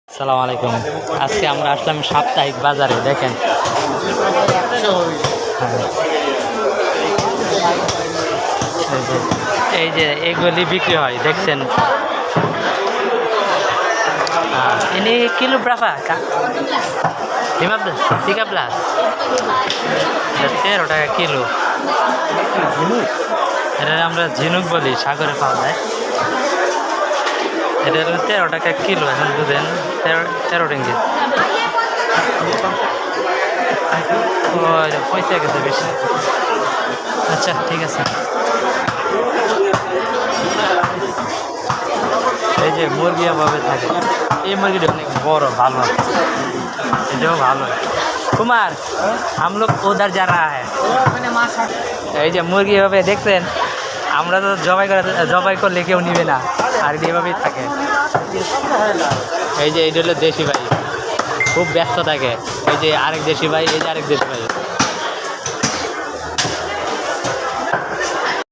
আসসালামু আলাইকুম। আজকে আমরা আসলাম সাপ্তাহিক বাজারে। দেখেন এই যে এগুলি বিক্রি হয়, দেখছেন। ini kilo berapa kak? 13 13 টাকা কিলো। এটা আমরা ঝিনুক বলি, সাগরে পাওয়া যায়। এটা হলো 13 টাকা কিলো। এখন বুঝেন, 13 রিঙ্গিত। ও পয়সা গেছে বেশি। আচ্ছা ঠিক আছে। এই যে মুরগি এভাবে থাকে। এই মুরগিটা অনেক বড়, ভালো, এটাও ভালো। কুমার हम लोग उधर जा रहा है। এই যে মুরগি এভাবে দেখছেন, আমরা তো জবাই করলে কেউ নিবে না, আর এভাবেই থাকে। এই যে এটা হলো দেশি ভাই, খুব ব্যস্ত থাকে। এই যে আরেক দেশি ভাই, এই যে আরেক দেশি ভাই।